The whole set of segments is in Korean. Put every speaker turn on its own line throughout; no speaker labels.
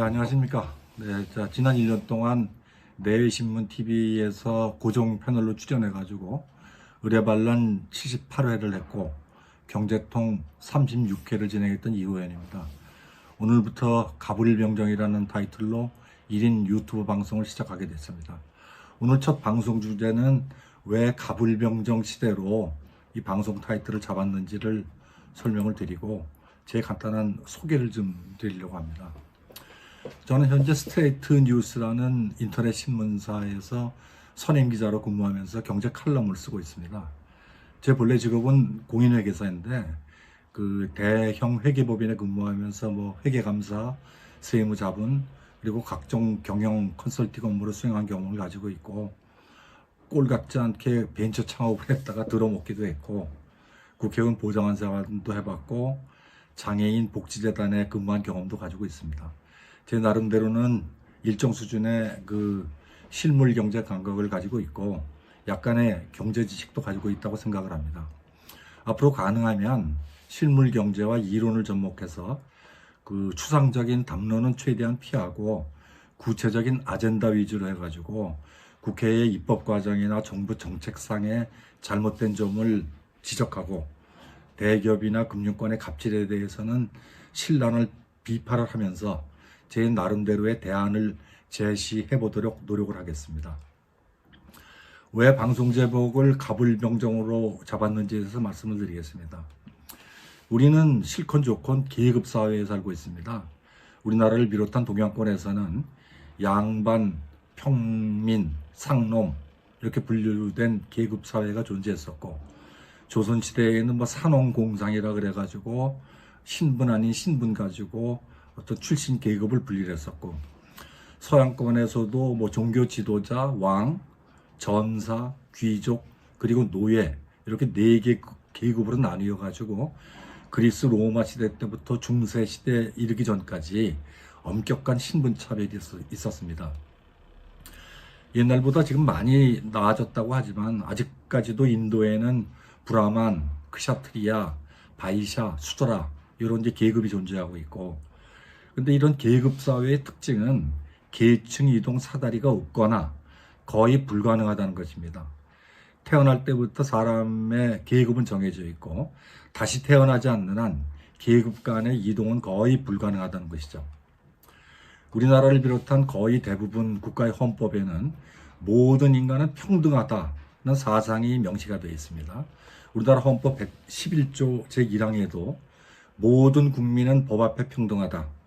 안녕하십니까. 지난 1년 동안 내외신문 TV에서 고정 패널로 출연해가지고 의뢰반란 78회를 했고 경제통 36회를 진행했던 이호연입니다. 오늘부터 가불병정이라는 타이틀로 1인 유튜브 방송을 시작하게 됐습니다. 오늘 첫 방송 주제는 왜 가불병정 시대로 이 방송 타이틀을 잡았는지를 설명을 드리고 제 간단한 소개를 좀 드리려고 합니다. 저는 현재 스트레이트 뉴스라는 인터넷 신문사에서 선임 기자로 근무하면서 경제 칼럼을 쓰고 있습니다. 제 본래 직업은 공인회계사인데 그 대형 회계법인에 근무하면서 회계감사, 세무자분 그리고 각종 경영 컨설팅 업무를 수행한 경험을 가지고 있고 꼴 같지 않게 벤처 창업을 했다가 들어먹기도 했고 국회의원 보좌관 생활도 해봤고 장애인 복지재단에 근무한 경험도 가지고 있습니다. 제 나름대로는 일정 수준의 그 실물 경제 감각을 가지고 있고 약간의 경제 지식도 가지고 있다고 생각을 합니다. 앞으로 가능하면 실물 경제와 이론을 접목해서 그 추상적인 담론은 최대한 피하고 구체적인 아젠다 위주로 해가지고 국회의 입법 과정이나 정부 정책상의 잘못된 점을 지적하고 대기업이나 금융권의 갑질에 대해서는 신랄을 비판을 하면서 제 나름대로의 대안을 제시해 보도록 노력을 하겠습니다. 왜 방송 제목을 가불병정으로 잡았는지에 대해서 말씀을 드리겠습니다. 우리는 실컷 좋건 계급 사회에 살고 있습니다. 우리나라를 비롯한 동양권에서는 양반, 평민, 상놈 이렇게 분류된 계급 사회가 존재했었고 조선시대에는 산원공상이라 그래가지고 신분 아닌 신분 가지고 어떤 출신 계급을 분리를 했었고 서양권에서도 종교 지도자, 왕, 전사, 귀족 그리고 노예 이렇게 네 개 계급으로 나뉘어 가지고 그리스 로마 시대 때부터 중세 시대 이르기 전까지 엄격한 신분 차별이 있었습니다. 옛날보다 지금 많이 나아졌다고 하지만 아직까지도 인도에는 브라만, 크샤트리아, 바이샤, 수드라 이런 계급이 존재하고 있고 근데 이런 계급 사회의 특징은 계층 이동 사다리가 없거나 거의 불가능하다는 것입니다. 태어날 때부터 사람의 계급은 정해져 있고 다시 태어나지 않는 한 계급 간의 이동은 거의 불가능하다는 것이죠. 우리나라를 비롯한 거의 대부분 국가의 헌법에는 모든 인간은 평등하다는 사상이 명시가 되어 있습니다. 우리나라 헌법 111조 제1항에도 모든 국민은 법 앞에 평등하다.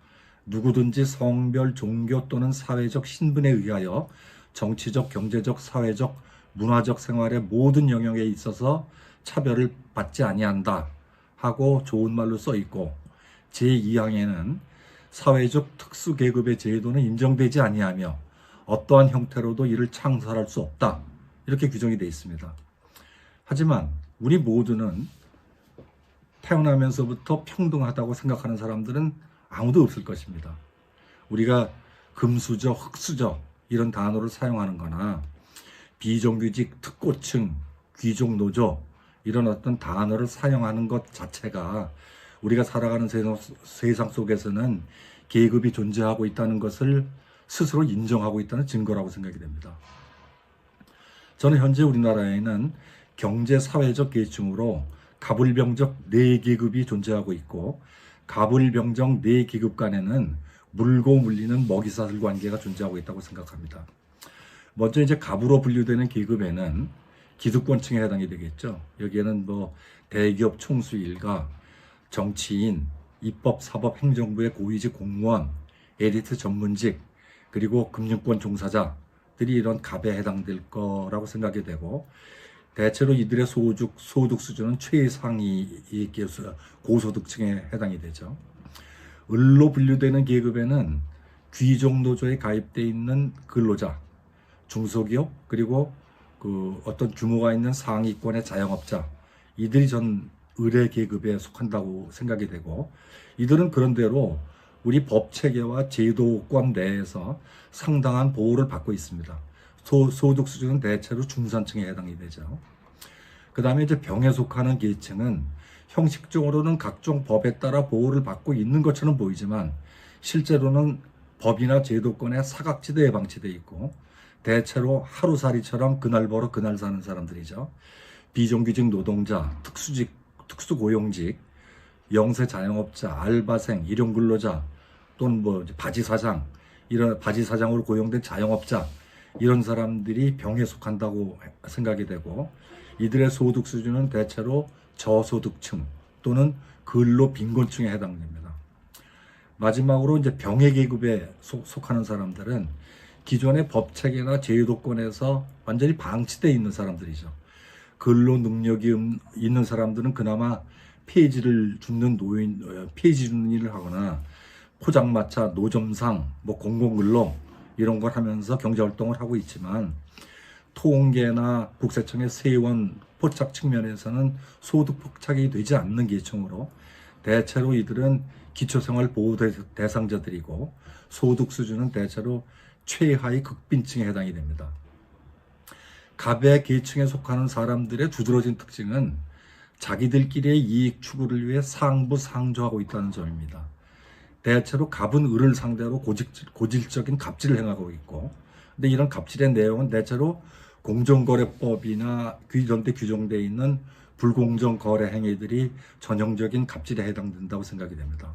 누구든지 성별, 종교 또는 사회적 신분에 의하여 정치적, 경제적, 사회적, 문화적 생활의 모든 영역에 있어서 차별을 받지 아니한다 하고 좋은 말로 써 있고 제2항에는 사회적 특수계급의 제도는 인정되지 아니하며 어떠한 형태로도 이를 창설할 수 없다 이렇게 규정이 되어 있습니다. 하지만 우리 모두는 태어나면서부터 평등하다고 생각하는 사람들은 아무도 없을 것입니다. 우리가 금수저, 흑수저 이런 단어를 사용하는 거나 비정규직, 특고층, 귀족, 노조 이런 어떤 단어를 사용하는 것 자체가 우리가 살아가는 세상 속에서는 계급이 존재하고 있다는 것을 스스로 인정하고 있다는 증거라고 생각이 됩니다. 저는 현재 우리나라에는 경제 사회적 계층으로 가불병적 4계급이 존재하고 있고 가불병정 4계급 간에는 물고 물리는 먹이사슬 관계가 존재하고 있다고 생각합니다. 먼저 이제 갑으로 분류되는 계급에는 기득권층에 해당이 되겠죠. 여기에는 대기업 총수 일가, 정치인, 입법, 사법, 행정부의 고위직 공무원, 에리트 전문직, 그리고 금융권 종사자들이 이런 갑에 해당될 거라고 생각이 되고 대체로 이들의 소득 수준은 최상위 고소득층에 해당이 되죠. 을로 분류되는 계급에는 귀족 노조에 가입되어 있는 근로자, 중소기업 그리고 어떤 규모가 있는 상위권의 자영업자 이들이 전 을의 계급에 속한다고 생각이 되고 이들은 그런대로 우리 법 체계와 제도권 내에서 상당한 보호를 받고 있습니다. 소득 수준은 대체로 중산층에 해당이 되죠. 그 다음에 이제 병에 속하는 계층은 형식적으로는 각종 법에 따라 보호를 받고 있는 것처럼 보이지만 실제로는 법이나 제도권의 사각지대에 방치되어 있고 대체로 하루살이처럼 그날 벌어 그날 사는 사람들이죠. 비정규직 노동자, 특수직, 특수고용직, 영세 자영업자, 알바생, 일용근로자 또는 뭐 바지사장, 이런 바지사장으로 고용된 자영업자, 이런 사람들이 병에 속한다고 생각이 되고, 이들의 소득 수준은 대체로 저소득층 또는 근로 빈곤층에 해당됩니다. 마지막으로 이제 병해 계급에 속하는 사람들은 기존의 법 체계나 제도권에서 완전히 방치되어 있는 사람들이죠. 근로 능력이 있는 사람들은 그나마 폐지를 줍는 폐지 주는 일을 하거나 포장마차, 노점상, 뭐 공공근로 이런 걸 하면서 경제활동을 하고 있지만, 통계나 국세청의 세원 포착 측면에서는 소득 포착이 되지 않는 계층으로 대체로 이들은 기초생활보호 대상자들이고 소득 수준은 대체로 최하위 극빈층에 해당이 됩니다. 갑의 계층에 속하는 사람들의 두드러진 특징은 자기들끼리의 이익 추구를 위해 상부상조하고 있다는 점입니다. 대체로 갑은 을을 상대로 고질적인 갑질을 행하고 있고, 근데 이런 갑질의 내용은 대체로 공정거래법이나 이런 데 규정되어 있는 불공정 거래 행위들이 전형적인 갑질에 해당된다고 생각이 됩니다.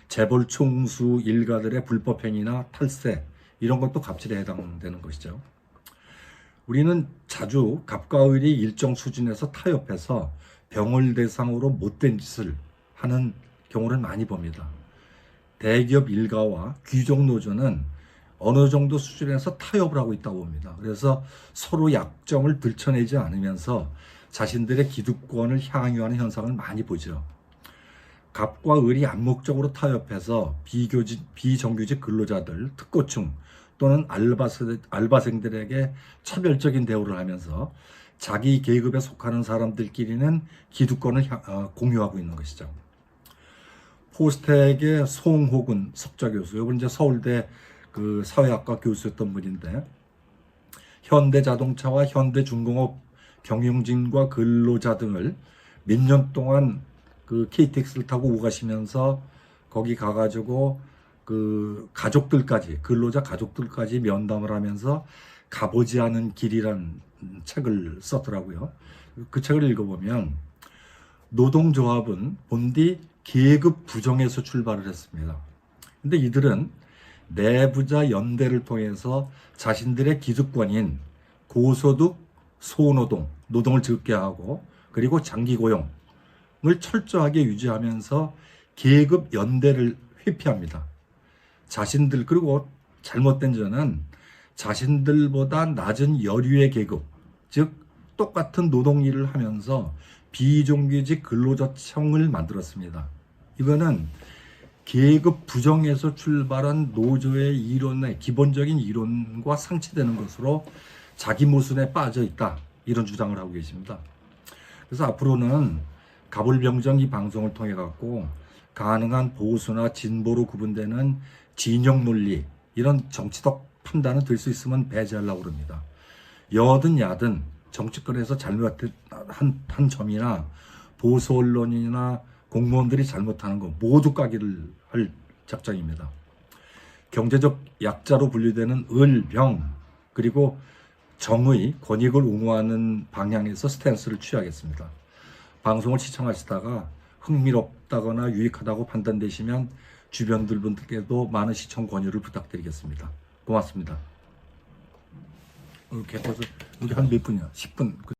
재벌 총수 일가들의 불법 행위나 탈세, 이런 것도 갑질에 해당되는 것이죠. 우리는 자주 갑과 을이 일정 수준에서 타협해서 병을 대상으로 못된 짓을 하는 경우를 많이 봅니다. 대기업 일가와 귀족 노조는 어느 정도 수준에서 타협을 하고 있다고 봅니다. 그래서 서로 약점을 들춰내지 않으면서 자신들의 기득권을 향유하는 현상을 많이 보죠. 갑과 을이 암묵적으로 타협해서 비정규직 근로자들, 특고층 또는 알바생들에게 차별적인 대우를 하면서 자기 계급에 속하는 사람들끼리는 기득권을 공유하고 있는 것이죠. 포스텍의 송호근 석좌 교수, 이분 이제 서울대 그 사회학과 교수였던 분인데, 현대자동차와 현대중공업 경영진과 근로자 등을 몇 년 동안 그 KTX를 타고 오고 가시면서 거기 가가지고 그 가족들까지, 근로자 가족들까지 면담을 하면서 가보지 않은 길이란 책을 썼더라고요. 그 책을 읽어보면 노동조합은 본디 계급 부정에서 출발을 했습니다. 근데 이들은 내부자 연대를 통해서 자신들의 기득권인 고소득, 소노동, 노동을 적게 하고 그리고 장기 고용을 철저하게 유지하면서 계급 연대를 회피합니다. 자신들, 그리고 잘못된 점은 자신들보다 낮은 여류의 계급, 즉 똑같은 노동 일을 하면서 비정규직 근로자청을 만들었습니다. 이거는 계급 부정에서 출발한 노조의 이론의 기본적인 이론과 상치되는 것으로 자기 모순에 빠져 있다, 이런 주장을 하고 계십니다. 그래서 앞으로는 가불병정 이 방송을 통해 갖고 가능한 보수나 진보로 구분되는 진영 논리, 이런 정치적 판단은 될 수 있으면 배제하려고 합니다. 여든 야든 정치권에서 잘못한 점이나 보수 언론이나 공무원들이 잘못하는 거 모두 까기를 할 작정입니다. 경제적 약자로 분류되는 을, 병, 그리고 정의, 권익을 옹호하는 방향에서 스탠스를 취하겠습니다. 방송을 시청하시다가 흥미롭다거나 유익하다고 판단되시면 주변 분들께도 많은 시청 권유를 부탁드리겠습니다. 고맙습니다. 이렇게 해서 여기 한 몇 분이야? 10분.